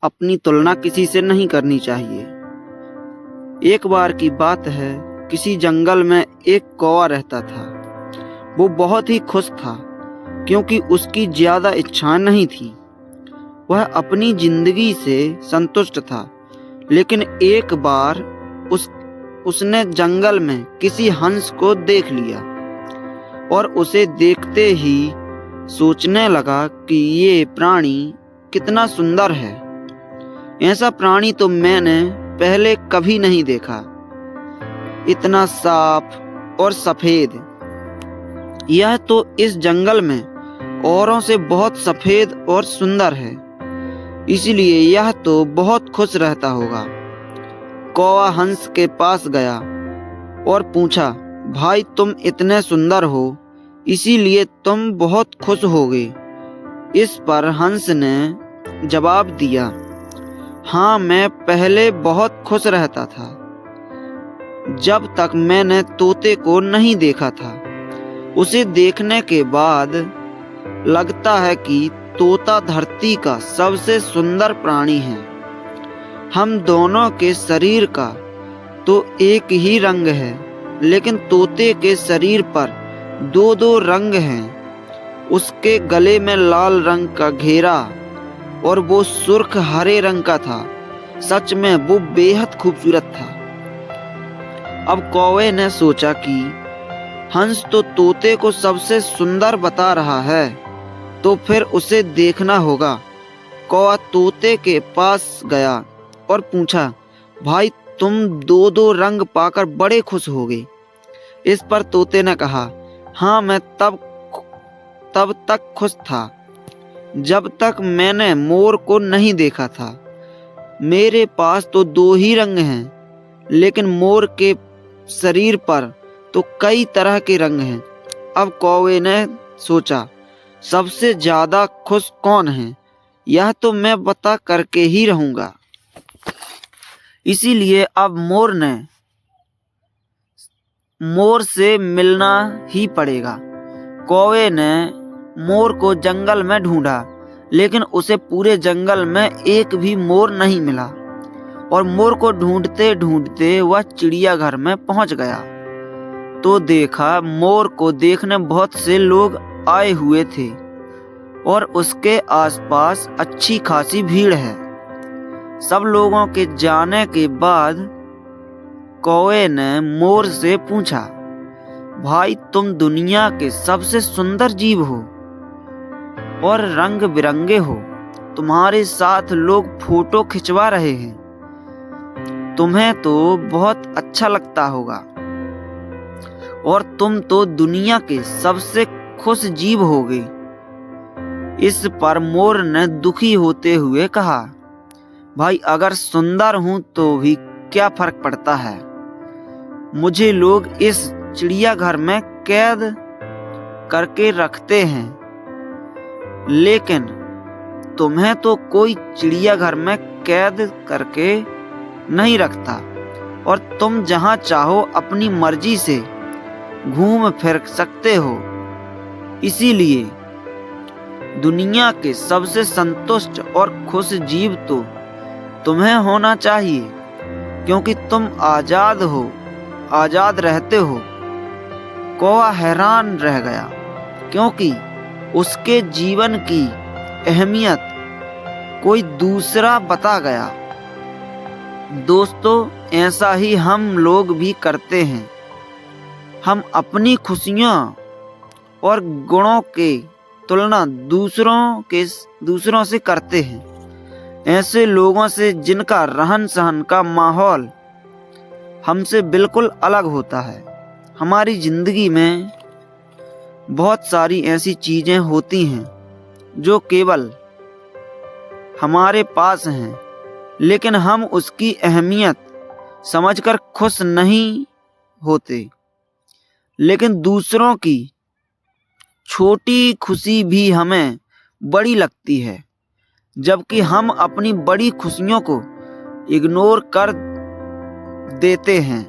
अपनी तुलना किसी से नहीं करनी चाहिए। एक बार की बात है, किसी जंगल में एक कौवा रहता था। वो बहुत ही खुश था क्योंकि उसकी ज़्यादा इच्छाएं नहीं थी। वह अपनी जिंदगी से संतुष्ट था। लेकिन एक बार उसने जंगल में किसी हंस को देख लिया और उसे देखते ही सोचने लगा कि ये प्राणी कितना सुंदर है। ऐसा प्राणी तो मैंने पहले कभी नहीं देखा, इतना साफ और सफेद। यह तो इस जंगल में औरों से बहुत सफेद और सुंदर है, इसलिए यह तो बहुत खुश रहता होगा। कौवा हंस के पास गया और पूछा, भाई तुम इतने सुंदर हो, इसीलिए तुम बहुत खुश होगे। इस पर हंस ने जवाब दिया, हाँ, मैं पहले बहुत खुश रहता था जब तक मैंने तोते को नहीं देखा था। उसे देखने के बाद लगता है कि तोता धरती का सबसे सुंदर प्राणी है। हम दोनों के शरीर का तो एक ही रंग है, लेकिन तोते के शरीर पर दो दो रंग हैं। उसके गले में लाल रंग का घेरा और वो सुर्ख हरे रंग का था। सच में वो बेहद खूबसूरत था। अब कौवे ने सोचा कि हंस तो तोते को सबसे सुंदर बता रहा है, तो फिर उसे देखना होगा। कौवा तोते के पास गया और पूछा, भाई तुम दो दो रंग पाकर बड़े खुश होगे। इस पर तोते ने कहा, हाँ, मैं तब तक खुश था जब तक मैंने मोर को नहीं देखा था। मेरे पास तो दो ही रंग हैं, लेकिन मोर के शरीर पर तो कई तरह के रंग हैं। अब कौवे ने सोचा, सबसे ज्यादा खुश कौन है, यह तो मैं बता करके ही रहूंगा। इसीलिए अब मोर से मिलना ही पड़ेगा। कौवे ने मोर को जंगल में ढूंढा, लेकिन उसे पूरे जंगल में एक भी मोर नहीं मिला और मोर को ढूंढते ढूंढते वह चिड़ियाघर में पहुंच गया तो देखा मोर को देखने बहुत से लोग आए हुए थे और उसके आसपास अच्छी खासी भीड़ है। सब लोगों के जाने के बाद कौवे ने मोर से पूछा, भाई तुम दुनिया के सबसे सुंदर जीव हो और रंग बिरंगे हो। तुम्हारे साथ लोग फोटो खिंचवा रहे हैं। तुम्हें तो बहुत अच्छा लगता होगा और तुम तो दुनिया के सबसे खुश जीव होगे। इस पर मोर ने दुखी होते हुए कहा, भाई अगर सुंदर हूं तो भी क्या फर्क पड़ता है। मुझे लोग इस चिड़ियाघर में कैद करके रखते हैं, लेकिन तुम्हें तो कोई चिड़ियाघर में कैद करके नहीं रखता और तुम जहां चाहो अपनी मर्जी से घूम फिर सकते हो। इसीलिए दुनिया के सबसे संतुष्ट और खुश जीव तो तुम्हें होना चाहिए, क्योंकि तुम आजाद रहते हो। कौवा हैरान रह गया, क्योंकि उसके जीवन की अहमियत कोई दूसरा बता गया। दोस्तों, ऐसा ही हम लोग भी करते हैं। हम अपनी खुशियाँ और गुणों की तुलना दूसरों से करते हैं, ऐसे लोगों से जिनका रहन सहन का माहौल हमसे बिल्कुल अलग होता है। हमारी जिंदगी में बहुत सारी ऐसी चीजें होती हैं जो केवल हमारे पास हैं, लेकिन हम उसकी अहमियत समझकर खुश नहीं होते। लेकिन दूसरों की छोटी खुशी भी हमें बड़ी लगती है, जबकि हम अपनी बड़ी खुशियों को इग्नोर कर देते हैं।